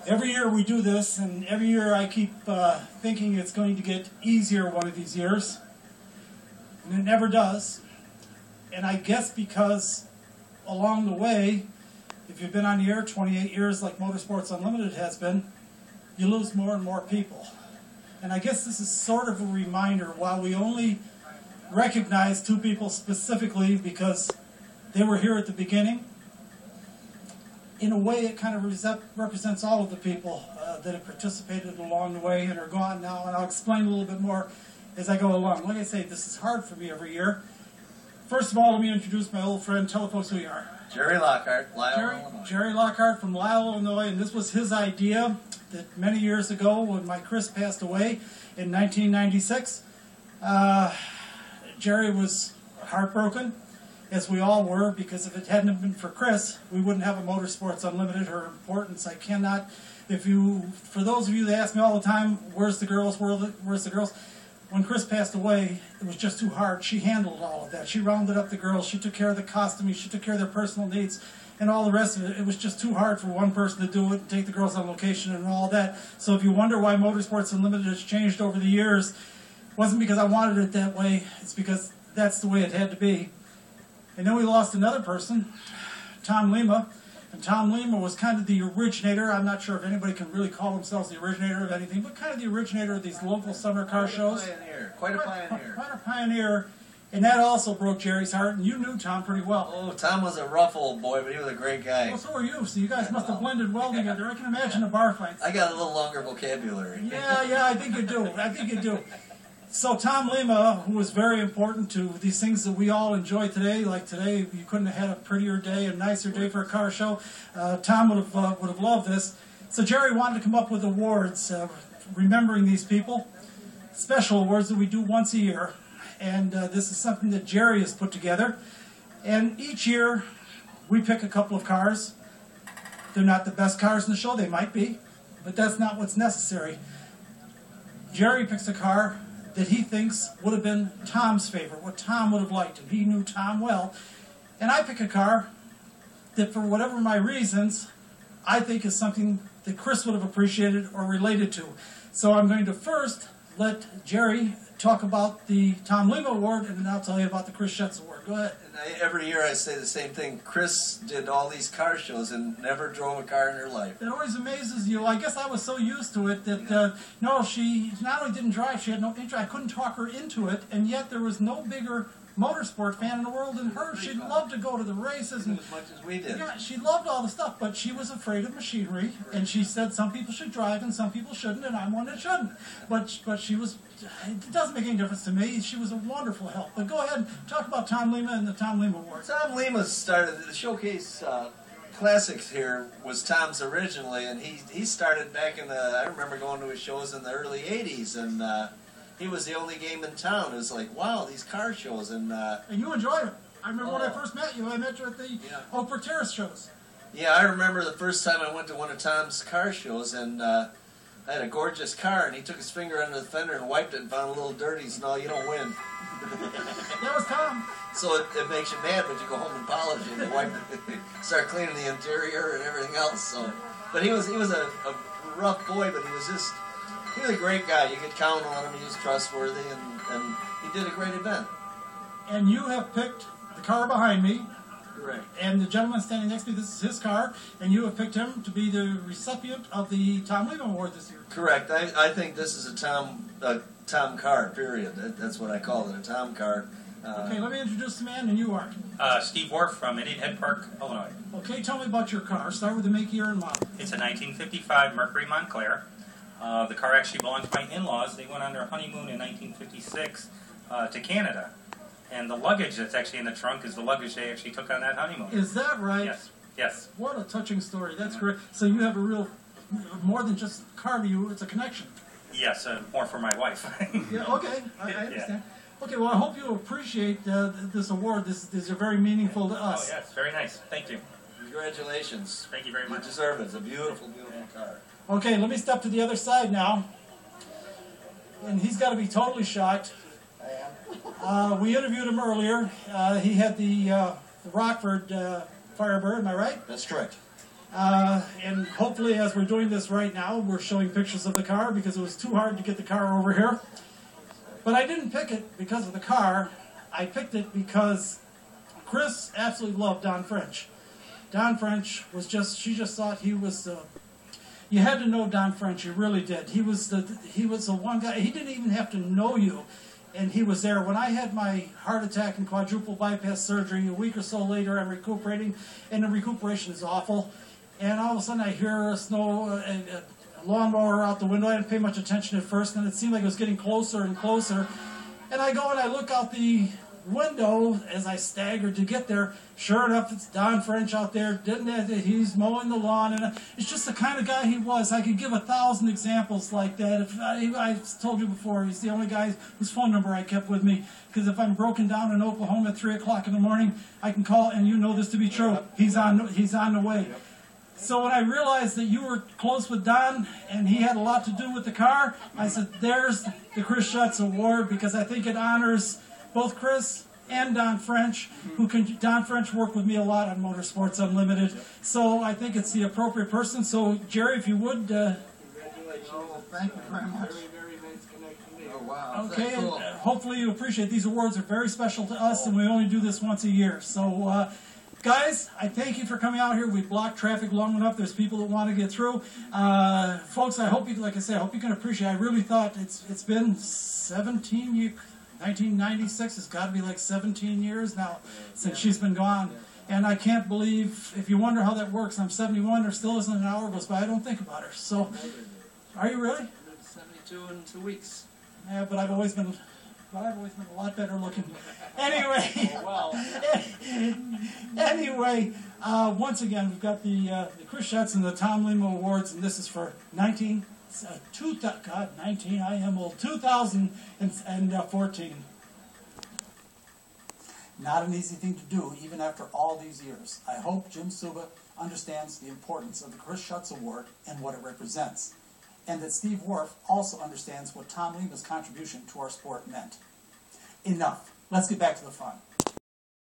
Every year we do this, and every year I keep thinking it's going to get easier one of these years, and it never does. And I guess because along the way, if you've been on the air 28 years like Motorsports Unlimited has been, you lose more and more people. And I guess this is sort of a reminder, while we only recognize two people specifically because they were here at the beginning, in a way it kind of represents all of the people that have participated along the way and are gone now, and I'll explain a little bit more as I go along. Like I say, this is hard for me every year. First of all, let me introduce my old friend. Tell the folks who you are. Jerry Lockhart, Lisle, Illinois. Jerry Lockhart from Lisle, Illinois, and this was his idea that many years ago when my Chris passed away in 1996. Jerry was heartbroken, as we all were, because if it hadn't been for Chris, we wouldn't have a Motorsports Unlimited. Her importance, I cannot, for those of you that ask me all the time, where's the girls, where's the girls? When Chris passed away, it was just too hard. She handled all of that. She rounded up the girls, she took care of the costuming, she took care of their personal needs, and all the rest of it. It was just too hard for one person to do it and take the girls on location and all that. So if you wonder why Motorsports Unlimited has changed over the years, it wasn't because I wanted it that way, it's because that's the way it had to be. And then we lost another person, Tom Lima. And Tom Lima was kind of the originator. I'm not sure if anybody can really call themselves the originator of anything, but kind of the originator of these local summer car shows. Quite a pioneer. Quite a pioneer. And that also broke Jerry's heart, and you knew Tom pretty well. Oh, Tom was a rough old boy, but he was a great guy. Well, so were you. So you guys must have blended well together. I can imagine the bar fights. I got a little longer vocabulary. Yeah, I think you do. So Tom Lima, who was very important to these things that we all enjoy today, like today, you couldn't have had a prettier day, a nicer day for a car show. Tom would have loved this. So Jerry wanted to come up with awards, remembering these people, special awards that we do once a year. And this is something that Jerry has put together. And each year, we pick a couple of cars. They're not the best cars in the show, they might be, but that's not what's necessary. Jerry picks a car that he thinks would have been Tom's favorite, what Tom would have liked, and he knew Tom well. And I pick a car that, for whatever my reasons, I think is something that Chris would have appreciated or related to. So I'm going to first let Jerry talk about the Tom Lima Award, and then I'll tell you about the Chris Schutz Award. Go ahead. And every year I say the same thing. Chris did all these car shows and never drove a car in her life. It always amazes you. I guess I was so used to it that, no, she not only didn't drive, she had no interest. I couldn't talk her into it, and yet there was no bigger motorsport fan in the world than her. She'd love to go to the races. And, as much as we did. Yeah, she loved all the stuff, but she was afraid of machinery, and she said some people should drive and some people shouldn't, and I'm one that shouldn't. But she was, it doesn't make any difference to me. She was a wonderful help. But go ahead and talk about Tom Lima and the Tom Lima Award. Tom Lima started, the Showcase Classics here was Tom's originally, and he started back in the, I remember going to his shows in the early 80s, and he was the only game in town. It was like, wow, these car shows. And you enjoyed it. I remember when I first met you. I met you at the Oakford Terrace shows. Yeah, I remember the first time I went to one of Tom's car shows, and I had a gorgeous car, and he took his finger under the fender and wiped it and found a little dirty. He said, no, you don't win. That was Tom. So it makes you mad, but you go home and polish it and wipe it, start cleaning the interior and everything else. So, but he was a rough boy, but he was a great guy. You could count on him. He was trustworthy, and he did a great event. And you have picked the car behind me. Correct. And the gentleman standing next to me, this is his car, and you have picked him to be the recipient of the Tom Lima Award this year. Correct. I think this is a Tom car, period. That's what I call it, a Tom car. Okay, let me introduce the man, and you are? Steve Worf from Indian Head Park, Illinois. Okay, tell me about your car. Start with the make, year, and model. It's a 1955 Mercury Montclair. The car actually belonged to my in-laws. They went on their honeymoon in 1956 to Canada. And the luggage that's actually in the trunk is the luggage they actually took on that honeymoon. Is that right? Yes. Yes. What a touching story. That's great. So you have a real, more than just a car to you, it's a connection. Yes, more for my wife. Yeah, okay. I understand. Okay, well, I hope you appreciate this award. These are very meaningful to us. Oh, yes. Very nice. Thank you. Congratulations. Thank you very much. You deserve it. It's a beautiful, beautiful car. Okay, let me step to the other side now. And he's got to be totally shocked. We interviewed him earlier. He had the Rockford Firebird, am I right? That's correct. And hopefully, as we're doing this right now, we're showing pictures of the car because it was too hard to get the car over here. But I didn't pick it because of the car. I picked it because Chris absolutely loved Don French. Don French was she just thought he was you had to know Don French, you really did. He was the one guy, he didn't even have to know you, and he was there. When I had my heart attack and quadruple bypass surgery, a week or so later I'm recuperating, and the recuperation is awful, and all of a sudden I hear a lawnmower out the window. I didn't pay much attention at first, and it seemed like it was getting closer and closer, and I go and I look out the window as I staggered to get there. Sure enough, it's Don French out there. He's mowing the lawn, and it's just the kind of guy he was. I could give 1,000 examples like that. I've told you before, he's the only guy whose phone number I kept with me, because if I'm broken down in Oklahoma at 3 o'clock in the morning, I can call, and you know this to be true. He's on the way. So when I realized that you were close with Don and he had a lot to do with the car, I said, there's the Chris Schutz Award, because I think it honors both Chris and Don French, Don French worked with me a lot on Motorsports Unlimited, so I think it's the appropriate person. So, Jerry, if you would... Congratulations. Oh, thank you very much. Very nice connection. Oh, wow. Okay, cool. And hopefully you appreciate these awards are very special to us, and we only do this once a year. So, guys, I thank you for coming out here. We blocked traffic long enough. There's people that want to get through. Folks, I hope you, like I say, I hope you can appreciate. I really thought it's been 17 years. 1996 has got to be like 17 years now since she's been gone. And I can't believe, if you wonder how that works, I'm 71, there still isn't an hour goes by, I don't think about her. So, are you really? 72 in 2 weeks. Yeah, but I've always been a lot better looking. Anyway, once again, we've got the Chris Schutz and the Tom Lima Awards, and this is for 2014. Not an easy thing to do, even after all these years. I hope Jim Suba understands the importance of the Chris Schutz Award and what it represents, and that Steve Worf also understands what Tom Lima's contribution to our sport meant. Enough. Let's get back to the fun.